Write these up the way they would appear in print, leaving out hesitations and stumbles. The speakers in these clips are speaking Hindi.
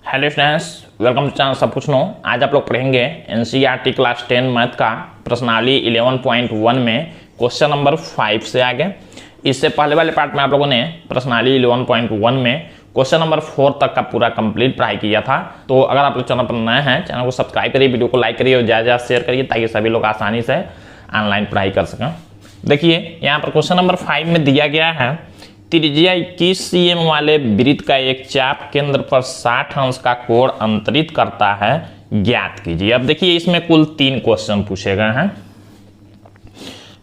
Hello students, welcome to channel सब कुछ नो। आज आप लोग पढ़ेंगे एनसीईआरटी क्लास 10 मैथ का प्रश्नावली 11.1 में क्वेश्चन नंबर 5 से आगे। इससे पहले वाले पार्ट में आप लोगों ने प्रश्नावली 11.1 में क्वेश्चन नंबर 4 तक का पूरा कंप्लीट पढ़ाई किया था। तो अगर आप लोग चैनल पर नए हैं, चैनल को सब्सक्राइब करिए, वीडियो को लाइक करिए और ज़्यादा ज़्यादा शेयर करिए ताकि सभी लोग आसानी से ऑनलाइन पढ़ाई कर सकें। देखिए यहाँ पर क्वेश्चन नंबर 5 में दिया गया है, त्रिज्या 21 cm वाले वृत्त का एक चाप केंद्र पर 60 अंश का कोण अंतरित करता है, ज्ञात कीजिए। अब देखिए इसमें कुल 3 क्वेश्चन पूछे गए हैं।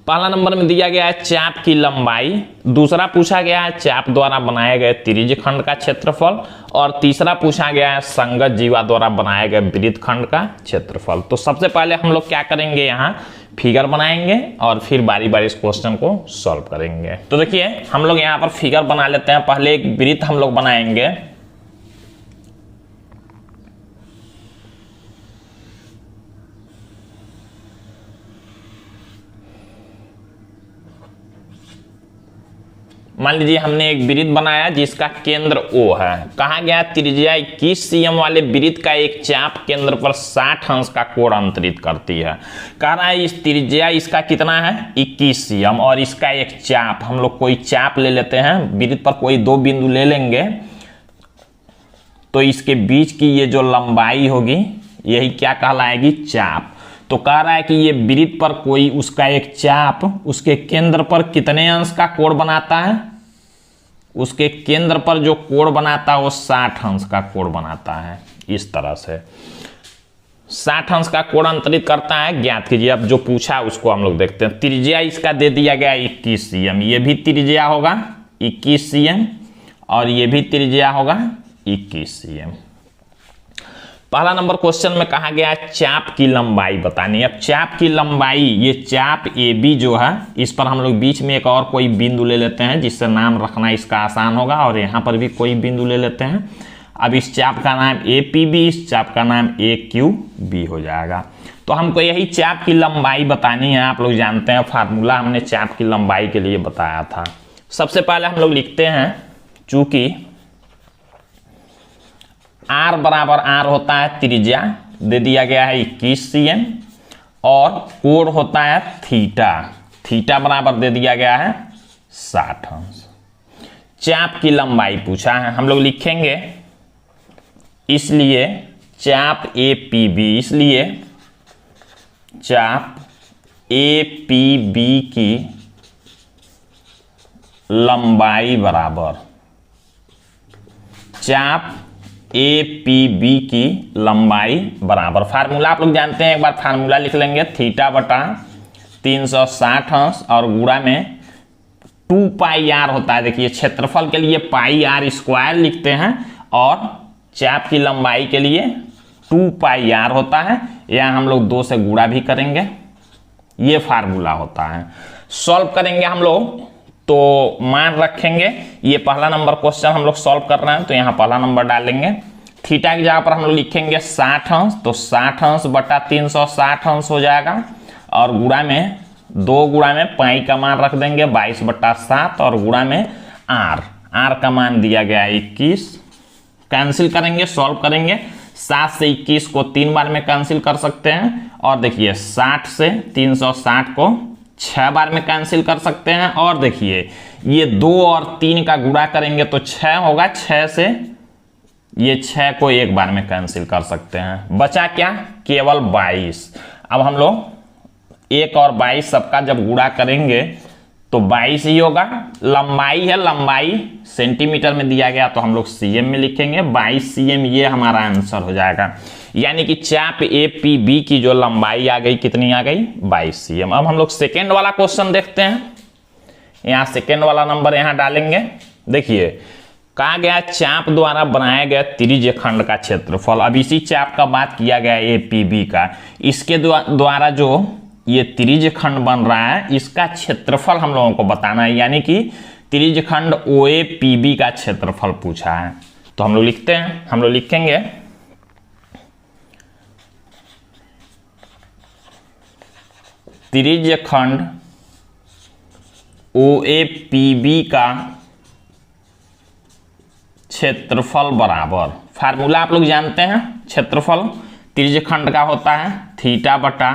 पहला नंबर में दिया गया है चाप की लंबाई, दूसरा पूछा गया है चाप द्वारा बनाए गए त्रिज्य खंड का क्षेत्रफल और तीसरा पूछा गया है संगत जीवा द्वारा बनाए गए वृत्त खंड का क्षेत्रफल। तो सबसे पहले हम लोग क्या करेंगे, यहाँ फिगर बनाएंगे और फिर बारी बारी इस क्वेश्चन को सॉल्व करेंगे। तो देखिए हम लोग यहाँ पर फिगर बना लेते हैं। पहले एक वृत्त हम लोग बनाएंगे। मान लीजिए हमने एक वृत्त बनाया जिसका केंद्र O है। कहा गया त्रिज्या 21 cm वाले वृत्त का एक चाप केंद्र पर 60 अंश का कोण अंतरित करती है। कह रहा है इस त्रिज्या इसका कितना है 21 cm और इसका एक चाप, हम लोग कोई चाप ले लेते हैं, वृत्त पर कोई 2 बिंदु ले लेंगे तो इसके बीच की ये जो लंबाई होगी यही क्या कहलाएगी, चाप। तो कह रहा है कि ये वृत्त पर कोई उसका एक चाप उसके केंद्र पर कितने अंश का कोण बनाता है, उसके केंद्र पर जो कोण बनाता है वो 60 अंश का कोण बनाता है। इस तरह से 60 अंश का कोण अंतरित करता है, ज्ञात कीजिए। अब जो पूछा उसको हम लोग देखते हैं। त्रिज्या इसका दे दिया गया 21 cm, ये भी त्रिज्या होगा 21 cm और ये भी त्रिज्या होगा 21 cm। पहला नंबर क्वेश्चन में कहा गया चाप की लंबाई बतानी। अब चाप की लंबाई, ये चाप AB जो है इस पर हम लोग बीच में एक और कोई बिंदु ले लेते हैं जिससे नाम रखना इसका आसान होगा, और यहाँ पर भी कोई बिंदु ले लेते हैं। अब इस चाप का नाम APB, इस चाप का नाम AQB हो जाएगा। तो हमको यही चाप की लंबाई बतानी है। आप लोग जानते हैं फार्मूला हमने चाप की लंबाई के लिए बताया था। सबसे पहले हम लोग लिखते हैं, चूंकि R बराबर R होता है त्रिज्या, दे दिया गया है 21 cm और कोण होता है थीटा, थीटा बराबर दे दिया गया है 60 अंश। चाप की लंबाई पूछा है, हम लोग लिखेंगे इसलिए चाप APB, इसलिए चाप APB की लंबाई बराबर चाप APB की लंबाई बराबर, फार्मूला आप लोग जानते हैं, एक बार फार्मूला लिख लेंगे, थीटा बटा 360 अंश और गुणा में 2 पाई r होता है। देखिए क्षेत्रफल के लिए पाई r स्क्वायर लिखते हैं और चाप की लंबाई के लिए 2 पाई r होता है, या हम लोग 2 से गुणा भी करेंगे, ये फार्मूला होता है। सॉल्व करेंगे हम लोग तो मान रखेंगे, ये पहला नंबर क्वेश्चन हम लोग सॉल्व कर रहे हैं तो यहाँ पहला नंबर डालेंगे। थीटा की जगह पर हम लोग लिखेंगे 60 अंश, तो 60 अंश बटा 360 अंश हो जाएगा और गुणा में 2 गुणा में पाई का मान रख देंगे 22/7 और गुणा में r का मान दिया गया 21। कैंसिल करेंगे, सॉल्व करेंगे। 7 से 21 को 3 बार में कैंसिल कर सकते हैं और देखिए 60 से 360 को 6 बार में कैंसिल कर सकते हैं। और देखिए ये 2 और 3 का गुणा करेंगे तो 6 होगा, 6 से ये 6 को 1 बार में कैंसिल कर सकते हैं। बचा क्या, केवल 22। अब हम लोग 1 और 22 सबका जब गुणा करेंगे तो 22 ही होगा। लंबाई है, लंबाई सेंटीमीटर में दिया गया तो हम लोग cm में लिखेंगे, 22 cm ये हमारा आंसर हो जाएगा। यानी कि चाप APB की जो लंबाई आ गई, कितनी आ गई, 22 cm। अब हम लोग सेकेंड वाला क्वेश्चन देखते हैं। यहाँ सेकेंड वाला नंबर यहाँ डालेंगे। देखिए कहा गया चाप द्वारा बनाए गए त्रिज्य खंड का क्षेत्रफल। अब इसी चाप का बात किया गया APB का, इसके द्वारा जो ये त्रिज्य खंड बन रहा है इसका क्षेत्रफल हम लोगों को बताना है, यानी कि त्रिज्य खंड OAPB का क्षेत्रफल पूछा है। तो हम लोग लिखते हैं, हम लोग लिखेंगे त्रिज्य खंड OAPB का क्षेत्रफल बराबर, फार्मूला आप लोग जानते हैं, क्षेत्रफल त्रिज्यखंड का होता है थीटा बटा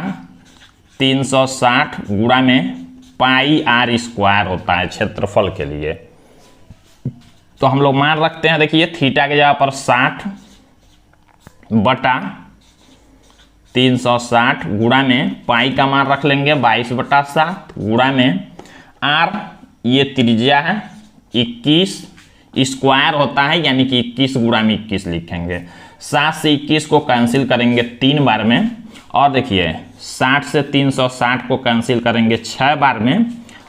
360 गुणा में पाई आर स्क्वायर होता है क्षेत्रफल के लिए। तो हम लोग मान रखते हैं, देखिए थीटा के जगह पर 60 बटा 360 गुणा में पाई का मान रख लेंगे 22/7 गुणा में आर, ये त्रिज्या है 21 स्क्वायर होता है, यानी कि 21 गुणा में 21 लिखेंगे। 7 से 21 को कैंसिल करेंगे 3 बार में, और देखिए 60 से 360 को कैंसिल करेंगे 6 बार में,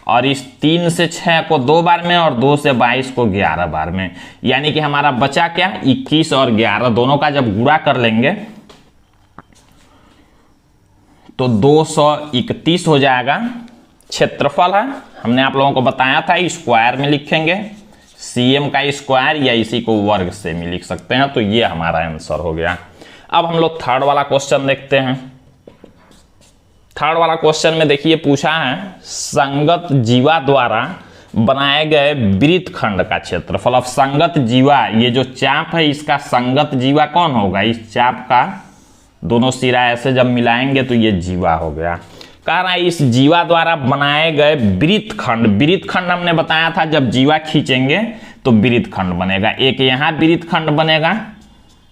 और इस 3 से 6 को 2 बार में, और 2 से 22 को 11 बार में, यानी कि हमारा बचा क्या 21 और 11 दोनों का जब गुणा कर लेंगे तो 231 हो जाएगा। क्षेत्रफल है, हमने आप लोगों को बताया था स्क्वायर में लिखेंगे, सीएम का स्क्वायर या इसी को वर्ग से भी लिख सकते हैं। तो ये हमारा आंसर हो गया। अब हम लोग थर्ड वाला क्वेश्चन देखते हैं। थर्ड वाला क्वेश्चन में देखिए पूछा है संगत जीवा द्वारा बनाए गए वृत्त खंड का क्षेत्रफल। अब संगत जीवा, ये जो चाप है इसका संगत जीवा कौन होगा, इस चाप का दोनों सिरा ऐसे जब मिलाएंगे तो ये जीवा हो गया। कह रहा है इस जीवा द्वारा बनाए गए वृत्त खंड, वृत्त खंड हमने बताया था जब जीवा खींचेंगे तो वृत्त खंड बनेगा। एक यहाँ वृत्त खंड बनेगा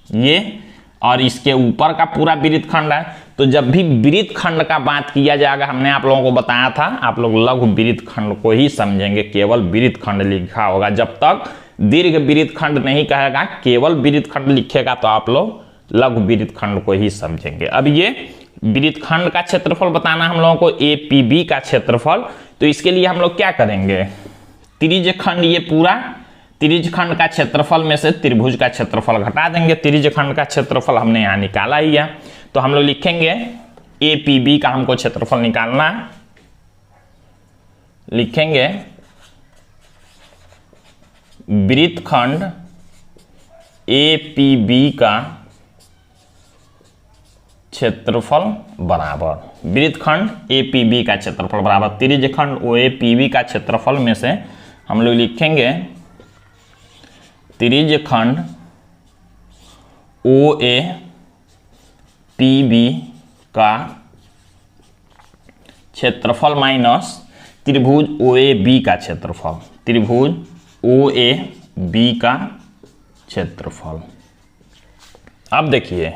ये, और इसके ऊपर का पूरा वृत्त खंड है। तो जब भी वृत्त खंड का बात किया जाएगा, हमने आप लोगों को बताया था आप लोग लघु वृत्त खंड को ही समझेंगे, केवल वृत्त खंड लिखा होगा। जब तक दीर्घ वृत्त खंड नहीं कहेगा, केवल वृत्त खंड लिखेगा तो आप लोग लघु वृत्त खंड को ही समझेंगे। अब ये वृत्त खंड का क्षेत्रफल बताना हम लोगों को, एपीबी का क्षेत्रफल। तो इसके लिए हम लोग क्या करेंगे, त्रिज्यखंड, ये पूरा त्रिज्यखंड का क्षेत्रफल में से त्रिभुज का क्षेत्रफल घटा देंगे। त्रिज्यखंड का क्षेत्रफल हमने यहाँ निकाला ही है, तो हम लोग लिखेंगे एपीबी का हमको क्षेत्रफल निकालना है। लिखेंगे वृत्तखंड एपीबी का क्षेत्रफल बराबर, वृत्तखंड एपीबी का क्षेत्रफल बराबर त्रिज्यखंड ओएपीबी का क्षेत्रफल में से हम लोग लिखेंगे त्रिज्यखंड ओएपीबी का क्षेत्रफल माइनस त्रिभुज ओएबी का क्षेत्रफल, त्रिभुज ओएबी का क्षेत्रफल। अब देखिए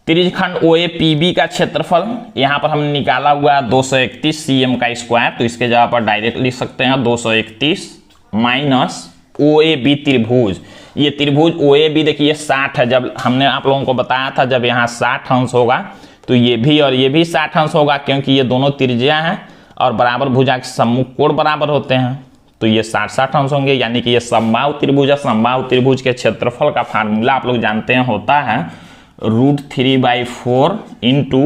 त्रिज्यखंड ओएपीबी का क्षेत्रफल यहां पर हमने निकाला हुआ 231 सीएम का स्क्वायर, तो इसके जगह पर डायरेक्ट लिख सकते हैं 231 माइनस ओएबी त्रिभुज, ये त्रिभुज ओएबी देखिए 60 है। जब हमने आप लोगों को बताया था जब यहाँ 60 अंश होगा तो ये भी और ये भी 60 अंश होगा, क्योंकि ये दोनों त्रिज्या हैं और बराबर भुजा के सम्मुख कोण बराबर होते हैं, तो ये 60-60 अंश होंगे, यानी कि ये समबाहु त्रिभुज है। समबाहु त्रिभुज के क्षेत्रफल का फार्मूला आप लोग जानते हैं होता है √3/4 इंटू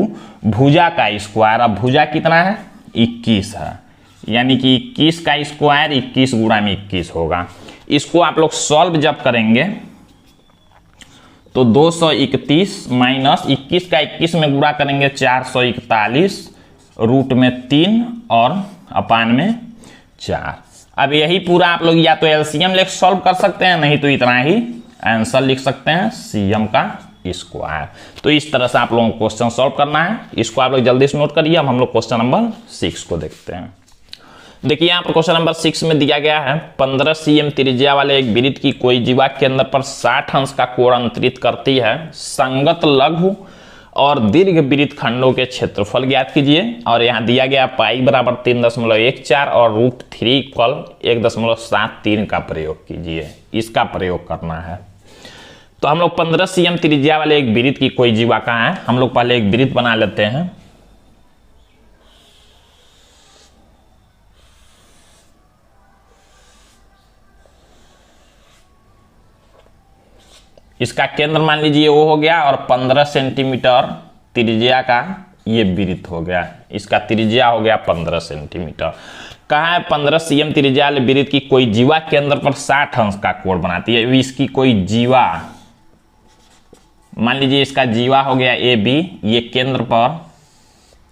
भुजा का स्क्वायर। अब भुजा कितना है 21 है, यानी कि 21 का स्क्वायर 21 गुणा में 21 होगा। इसको आप लोग सॉल्व जब करेंगे तो 231 माइनस 21 का 21 में गुणा करेंगे 441, रूट में 3 और अपान में 4। अब यही पूरा आप लोग या तो एलसीएम लेकर सॉल्व कर सकते हैं, नहीं तो इतना ही आंसर लिख सकते हैं सीएम का स्क्वायर। तो इस तरह से आप लोगों को क्वेश्चन सॉल्व करना है। इसको आप लोग जल्दी से नोट करिए। अब हम लोग क्वेश्चन नंबर 6 को देखते हैं। देखिए यहाँ पर क्वेश्चन नंबर 6 में दिया गया है 15 सीएम त्रिज्या वाले एक वृत्त की कोई जीवा केंद्र पर 60 अंश का कोण अंतरित करती है। संगत लघु और दीर्घ वृत्त खंडों के क्षेत्रफल ज्ञात कीजिए। और यहाँ दिया गया पाई बराबर 3.14 और √3 = 1.73 का प्रयोग कीजिए। इसका प्रयोग करना है। तो हम लोग 15 सीएम त्रिज्या वाले एक वृत्त की कोई जीवा कहाँ है, हम लोग पहले एक वृत्त बना लेते हैं। इसका केंद्र मान लीजिए वो हो गया, और 15 सेंटीमीटर त्रिज्या का ये वृत्त हो गया। इसका त्रिज्या हो गया 15 सेंटीमीटर। कहा है 15 सीएम त्रिज्या वाले वृत्त की कोई जीवा केंद्र पर 60 अंश का कोण बनाती है। इसकी कोई जीवा, मान लीजिए इसका जीवा हो गया ए बी, ये केंद्र पर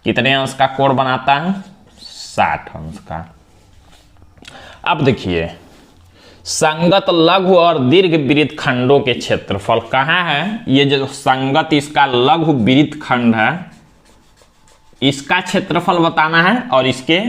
कितने अंश का कोण बनाता है 60 अंश का। अब देखिए संगत लघु और दीर्घ वृत्त खंडों के क्षेत्रफल कहाँ है? ये जो संगत इसका लघु वृत्त खंड है इसका क्षेत्रफल बताना है, और इसके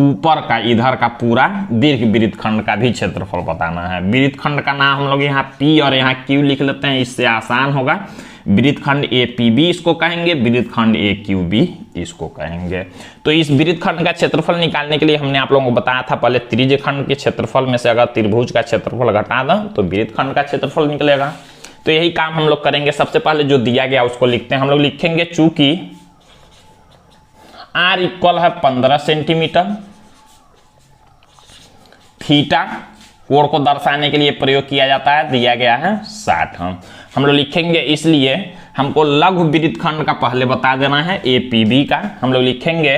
ऊपर का इधर का पूरा दीर्घ वृत्त खंड का भी क्षेत्रफल बताना है। वृत्त खंड का नाम हम लोग यहाँ P और यहाँ Q लिख लेते हैं, इससे आसान होगा। वृत्त खंड APB इसको कहेंगे, वृत्त खंड AQB इसको कहेंगे। तो इस वृत्त खंड का क्षेत्रफल निकालने के लिए हमने आप लोगों को बताया था पहले त्रिज्य खंड के क्षेत्रफल में से अगर त्रिभुज का क्षेत्रफल घटा दो तो वृत्त खंड का क्षेत्रफल निकलेगा। तो यही काम हम लोग करेंगे। सबसे पहले जो दिया गया उसको लिखते हैं। हम लोग लिखेंगे चूंकि R इक्वल है 15 सेंटीमीटर, थीटा कोण को दर्शाने के लिए प्रयोग किया जाता है, दिया गया है 60। हम लोग लिखेंगे, इसलिए हमको लघु वृत्त खंड का पहले बता देना है APB का। हम लोग लिखेंगे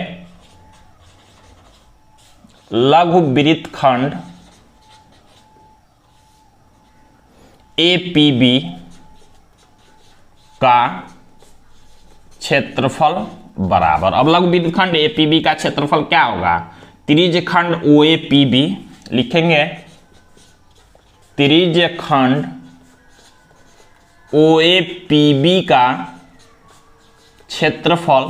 लघु वृत्त खंड APB का क्षेत्रफल बराबर। अब लघु वृत्त खंड APB का क्षेत्रफल क्या होगा? त्रिज्य खंड OAPB लिखेंगे, त्रिज्य खंड OAPB का क्षेत्रफल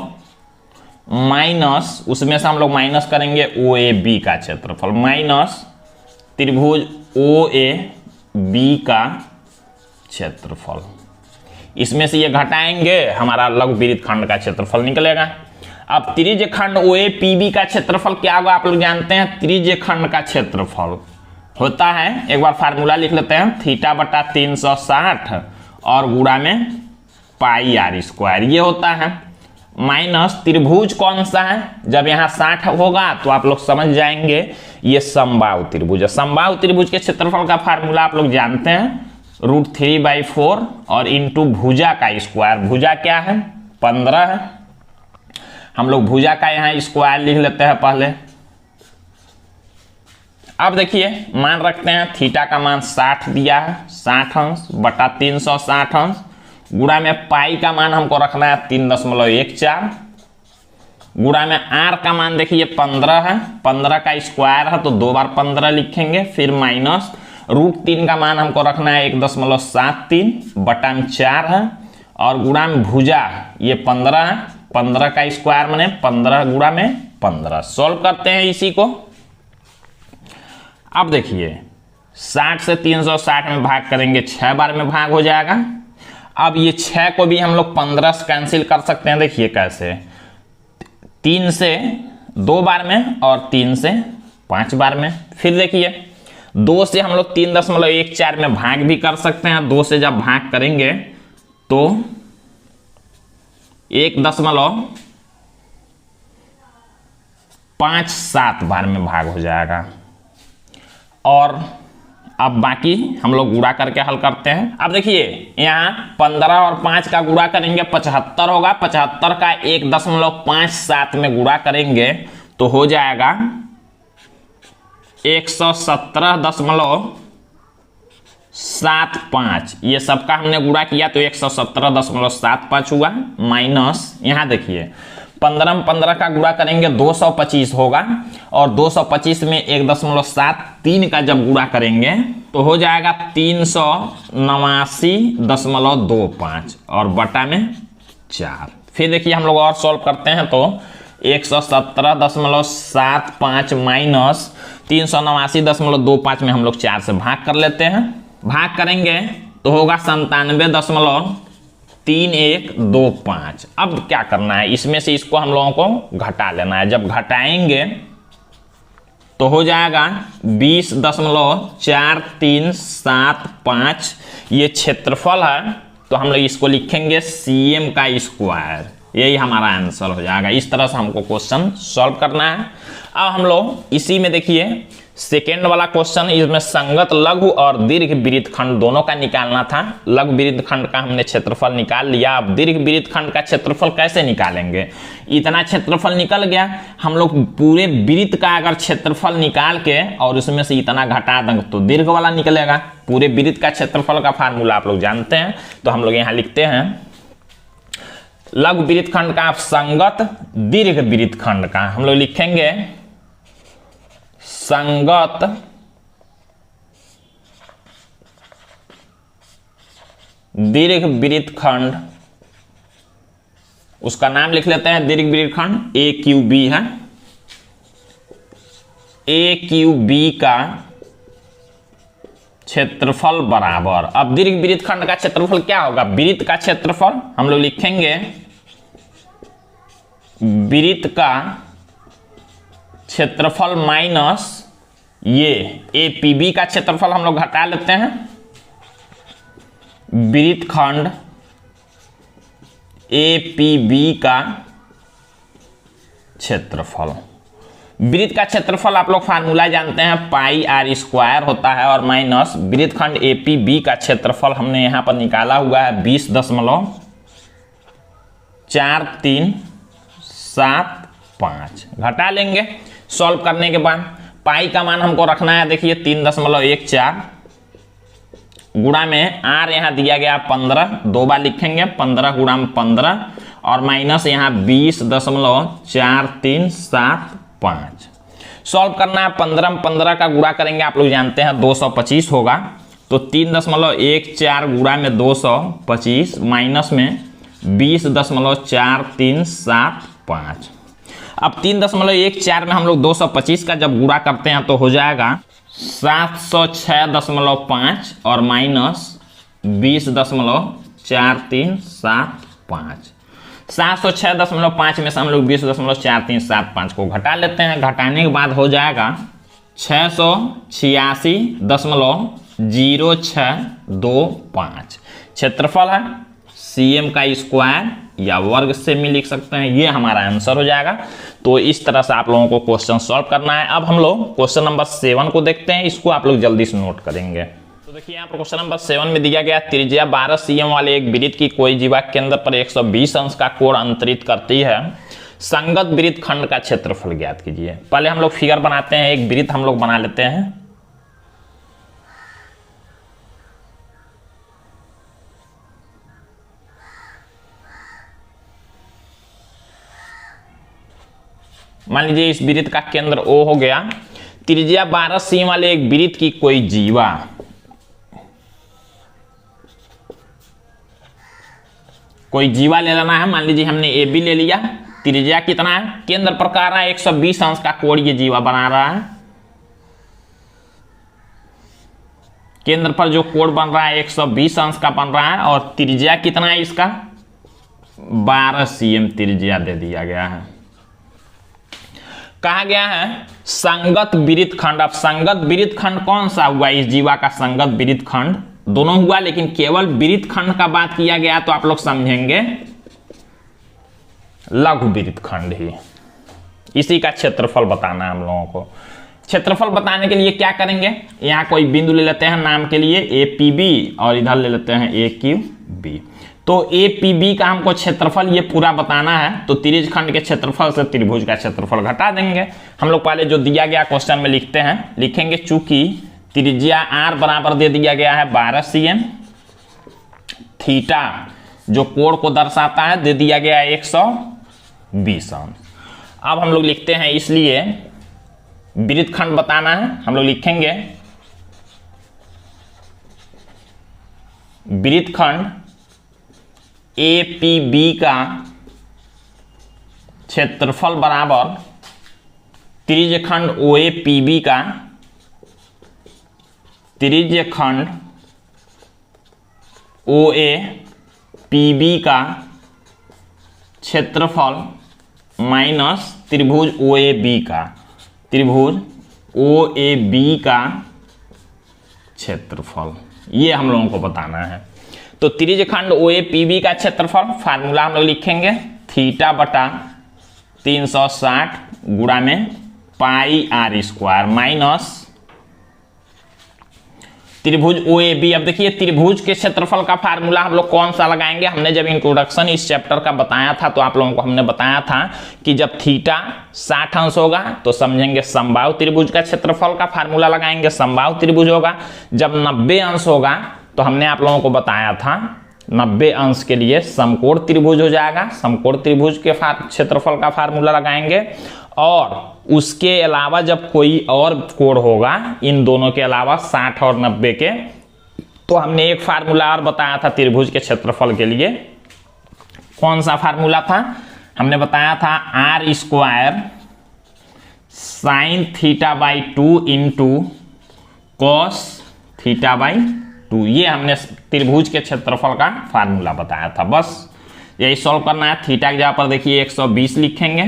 माइनस, उसमें से हम लोग माइनस करेंगे OAB का क्षेत्रफल, माइनस त्रिभुज OAB का क्षेत्रफल। इसमें से ये घटाएंगे, हमारा लघु वृत्त खंड का क्षेत्रफल निकलेगा। अब त्रिज्य खंड OAPB का क्षेत्रफल क्या होगा? आप लोग जानते हैं त्रिज्य खंड का क्षेत्रफल होता है, एक बार फार्मूला लिख लेते हैं, थीटा बटा 360 और गुणा में पाई R स्क्वायर, ये होता है, माइनस त्रिभुज कौन सा है? जब यहाँ 60 होगा तो आप लोग समझ जाएंगे ये समबाहु त्रिभुज है। समबाहु त्रिभुज के क्षेत्रफल का फार्मूला आप लोग जानते हैं, √3/4 और इंटू भुजा का स्क्वायर। भुजा क्या है? 15 है। हम लोग भुजा का यहाँ स्क्वायर लिख लेते हैं पहले। अब देखिए मान रखते हैं, थीटा का मान 60 दिया है, 60 अंश बटा 360 अंश, गुणा में पाई का मान हमको रखना है 3.14, गुणा में R का मान देखिए 15 है, 15 का स्क्वायर है तो 2 बार 15 लिखेंगे, फिर माइनस √3 का मान हमको रखना है 1.73 बटा में 4 है, और गुणा में भुजा ये 15 है, 15 का स्क्वायर माने 15 गुणा में 15। सॉल्व करते हैं इसी को। अब देखिए 60 से 360 में भाग करेंगे, 6 बार में भाग हो जाएगा। अब ये 6 को भी हम लोग 15 से कैंसिल कर सकते हैं। देखिए कैसे, 3 से 2 बार में और 3 से 5 बार में। फिर देखिए 2 से हम लोग 3.14 में भाग भी कर सकते हैं। 2 से जब भाग करेंगे तो 1.57 बार में भाग हो जाएगा। और अब बाकी हम लोग गुणा करके हल करते हैं। अब देखिए यहाँ 15 और 5 का गुणा करेंगे 75 होगा, 75 का 1.57 में गुणा करेंगे तो हो जाएगा 117.75। ये सबका हमने गुणा किया तो 117.75 हुआ, माइनस यहाँ देखिए 15 में 15 का गुणा करेंगे 225 होगा, और 225 में 1.73 का जब गुणा करेंगे तो हो जाएगा 389.25 और बटा में 4। फिर देखिए हम लोग और सॉल्व करते हैं तो 117.75 माइनस 389.25 में हम लोग 4 से भाग कर लेते हैं। भाग करेंगे तो होगा 97.3125। अब क्या करना है, इसमें से इसको हम लोगों को घटा लेना है। जब घटाएंगे तो हो जाएगा 20.4375। ये क्षेत्रफल है तो हम लोग इसको लिखेंगे cm का स्क्वायर, यही हमारा आंसर हो जाएगा। इस तरह से हमको क्वेश्चन सॉल्व करना है। अब हम लोग इसी में देखिए सेकेंड वाला क्वेश्चन, इसमें संगत लघु और दीर्घ वृत्त खंड दोनों का निकालना था। लघु वृत्त खंड का हमने क्षेत्रफल निकाल लिया, अब दीर्घ वृत्त खंड का क्षेत्रफल कैसे निकालेंगे। इतना क्षेत्रफल निकल गया, हम लोग पूरे वृत्त का अगर क्षेत्रफल निकाल के और उसमें से इतना घटा देंगे तो दीर्घ वाला निकलेगा। पूरे वृत्त का क्षेत्रफल का फार्मूला आप लोग जानते हैं, तो हम लोग यहाँ लिखते हैं लघु वृत्त खंड का संगत दीर्घ वृत्त खंड का हम लोग लिखेंगे संगत दीर्घ वृत्तखंड, उसका नाम लिख लेते हैं दीर्घ वृत्तखंड ए क्यू बी है। ए क्यू बी का क्षेत्रफल बराबर, अब दीर्घ वृत्तखंड का क्षेत्रफल क्या होगा, वृत्त का क्षेत्रफल हम लोग लिखेंगे वृत्त का क्षेत्रफल माइनस ये एपीबी का क्षेत्रफल हम लोग घटा लेते हैं। वृत्तखंड एपीबी का क्षेत्रफल, वृत्त का क्षेत्रफल आप लोग फार्मूला जानते हैं पाई आर स्क्वायर होता है और माइनस वृत्तखंड एपीबी का क्षेत्रफल हमने यहां पर निकाला हुआ है 20.4375 घटा लेंगे सॉल्व करने के बाद। पाई का मान हमको रखना है, देखिए 3.14 गुणा में आर यहां दिया गया 15, दो बार लिखेंगे 15 गुणा में 15 और माइनस यहां 20.4375 सॉल्व करना है। 15 में 15 का गुणा करेंगे आप लोग जानते हैं 225 होगा, तो 3.14 गुणा में 225 माइनस में 20.4375। अब 3.14 में हम लोग 225 का जब गुणा करते हैं तो हो जाएगा 706.5 और माइनस 20.4375। 706.5 में से हम लोग 20.4375 को घटा लेते हैं। घटाने के बाद हो जाएगा 686.0625 क्षेत्रफल है, सीएम का स्क्वायर या वर्ग से भी लिख सकते हैं, ये हमारा आंसर हो जाएगा। तो इस तरह से आप लोगों को क्वेश्चन सॉल्व करना है। अब हम लोग क्वेश्चन नंबर 7 को देखते हैं, इसको आप लोग जल्दी से नोट करेंगे। तो देखिए यहाँ पर क्वेश्चन नंबर 7 में दिया गया त्रिज्या 12 सीएम वाले एक वृत्त की कोई जीवा केंद्र पर 120 अंश का कोण अंतरित करती है, संगत वृत्तखंड का क्षेत्रफल ज्ञात कीजिए। पहले हम लोग फिगर बनाते हैं, एक वृत्त हम लोग बना लेते हैं। मान लीजिए इस वृत्त का केंद्र O हो गया, त्रिज्या 12 सीएम वाले एक वृत्त की कोई जीवा ले लेना है। मान लीजिए हमने ए बी ले लिया, त्रिज्या कितना है, केंद्र पर कह रहा है 120 अंश का कोण ये जीवा बना रहा है। केंद्र पर जो कोण बन रहा है 120 अंश का बन रहा है और त्रिज्या कितना है इसका 12 सीएम त्रिज्या दे दिया गया है। कहा गया है संगत वृत्तखंड। अब संगत वृत्तखंड कौन सा हुआ, इस जीवा का संगत वृत्तखंड दोनों हुआ, लेकिन केवल वृत्तखंड का बात किया गया तो आप लोग समझेंगे लघु वृत्तखंड ही। इसी का क्षेत्रफल बताना है हम लोगों को। क्षेत्रफल बताने के लिए क्या करेंगे, यहां कोई बिंदु ले लेते हैं नाम के लिए ए पी बी और इधर ले लेते हैं ए क्यू बी। तो ए पी बी का हमको क्षेत्रफल ये पूरा बताना है, तो त्रिज्यखंड के क्षेत्रफल से त्रिभुज का क्षेत्रफल घटा देंगे। हम लोग पहले जो दिया गया क्वेश्चन में लिखते हैं, लिखेंगे चूंकि त्रिज्या आर बराबर दे दिया गया है 12 सीएम, थीटा जो कोण को दर्शाता है दे दिया गया है 120 अंश। अब हम लोग लिखते हैं, इसलिए वृत्तखंड बताना है, हम लोग लिखेंगे वृत्तखंड ए पी बी का क्षेत्रफल बराबर त्रिज्यखंड ओ ए पी बी का त्रिज्यखंड ओ ए पी बी का क्षेत्रफल माइनस त्रिभुज ओ ए बी का, त्रिभुज ओ ए बी का क्षेत्रफल, ये हम लोगों को बताना है। तो त्रिज्यखंड ओ ए पी बी का क्षेत्रफल फार्मूला हम लोग लिखेंगे थीटा बटा 360 गुणा में पाई आर स्क्वायर माइनस त्रिभुज ओ ए बी। अब देखिए त्रिभुज के क्षेत्रफल का फार्मूला हम लोग कौन सा लगाएंगे, हमने जब इंट्रोडक्शन इस चैप्टर का बताया था तो आप लोगों को हमने बताया था कि जब थीटा 60 अंश होगा तो समझेंगे समबाहु त्रिभुज का क्षेत्रफल का फार्मूला लगाएंगे, समबाहु त्रिभुज होगा। जब 90 अंश होगा तो हमने आप लोगों को बताया था 90 अंश के लिए समकोण त्रिभुज हो जाएगा, समकोण त्रिभुज के क्षेत्रफल का फार्मूला लगाएंगे। और उसके अलावा जब कोई और कोण होगा इन दोनों के अलावा 60 और 90 के, तो हमने एक फार्मूला और बताया था त्रिभुज के क्षेत्रफल के लिए। कौन सा फार्मूला था? हमने बताया था R square sine theta by 2 into cos theta by 2। ये हमने त्रिभुज के क्षेत्रफल का फार्मूला बताया था। बस यही सॉल्व करना है। थीटा की जगह पर देखिए 120 लिखेंगे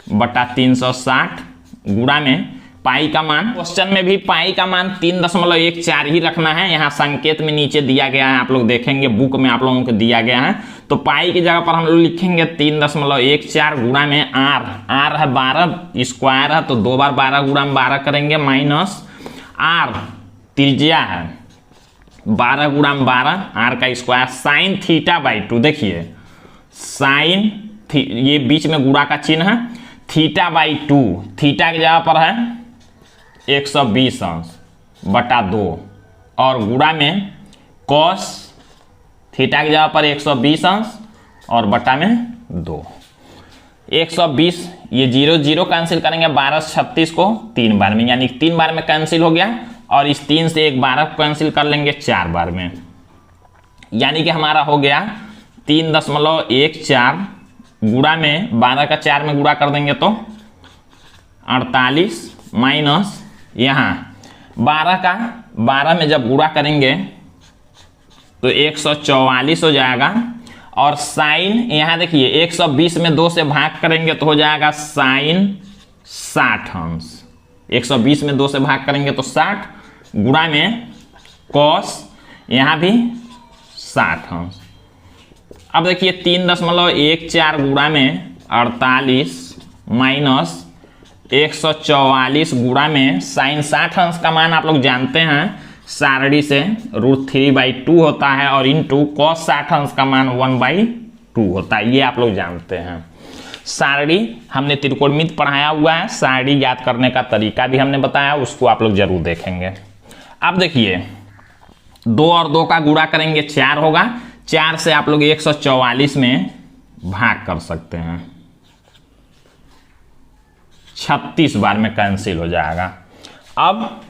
बटा 360 गुणा में पाई का मान। क्वेश्चन में भी पाई का मान 3.14 ही रखना है। यहाँ संकेत में नीचे दिया गया है, आप लोग देखेंगे बुक में आप लोगों को दिया गया है। तो पाई की जगह पर हम लोग लिखेंगे 3.14 गुणा में आर है 12, स्क्वायर है तो 2 बार 12 गुणा में 12 करेंगे, माइनस आर त्रिज्या है 12 गुणा में 12 आर का स्क्वायर साइन थीटा बाई 2। देखिए साइन ये बीच में गुणा का चिन्ह है, थीटा बाई 2, थीटा की जगह पर है 120 अंश बटा 2 और गुणा में कॉस थीटा की जगह पर 120 अंश और बटा में 2। 120 ये 0 0 कैंसिल करेंगे, 12 36 को 3 बार में, यानी 3 बार में कैंसिल हो गया। और इस 3 से एक 12 को कैंसिल कर लेंगे 4 बार में, यानी कि हमारा हो गया 3.14 गुणा में 12 का 4 में गुणा कर देंगे तो 48 माइनस यहाँ 12 का 12 में जब गुणा करेंगे तो 144 हो जाएगा। और साइन यहाँ देखिए 120 में 2 से भाग करेंगे तो हो जाएगा साइन 60 अंश। 120 में 2 से भाग करेंगे तो 60 गुणा में कॉस यहाँ भी 60 अंश। अब देखिए 3.14 गुणा में 48 माइनस 144 गुणा में साइन 60 अंश का मान आप लोग जानते हैं सारणी से √3/2 होता है और इंटू कॉस 60 अंश का मान 1/2 होता है। ये आप लोग जानते हैं। सारणी हमने त्रिकोणमिति पढ़ाया हुआ है, सारणी याद करने का तरीका भी हमने बताया, उसको आप लोग जरूर देखेंगे। अब देखिए 2 और 2 का गुणा करेंगे 4 होगा, 4 से आप लोग 144 में भाग कर सकते हैं, 36 बार में कैंसिल हो जाएगा। अब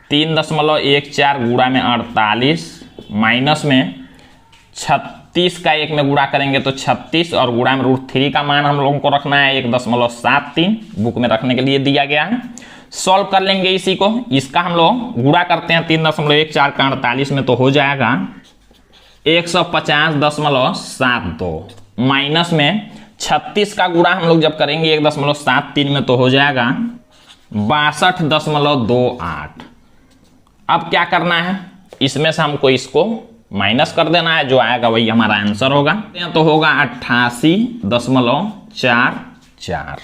3.14 गुणा में 48 माइनस में 36 का 1 में गुणा करेंगे तो 36 और गुणा में √3 का मान हम लोगों को रखना है 1.73, बुक में रखने के लिए दिया गया है। सॉल्व कर लेंगे इसी को, इसका हम लोग गुणा करते हैं 3.14 का 48 में तो हो जाएगा 150.72 माइनस में 36 का गुणा हम लोग जब करेंगे 1.73 में तो हो जाएगा 62.28। अब क्या करना है, इसमें से हमको इसको माइनस कर देना है, जो आएगा वही हमारा आंसर होगा। तो होगा 88.44।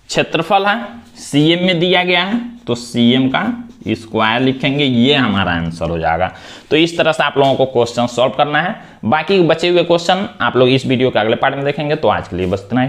क्षेत्रफल है सीएम में दिया गया है तो सीएम का स्क्वायर लिखेंगे, ये हमारा आंसर हो जाएगा। तो इस तरह से आप लोगों को क्वेश्चन सॉल्व करना है। बाकी बचे हुए क्वेश्चन आप लोग इस वीडियो के अगले पार्ट में देखेंगे। तो आज के लिए बस इतना ही।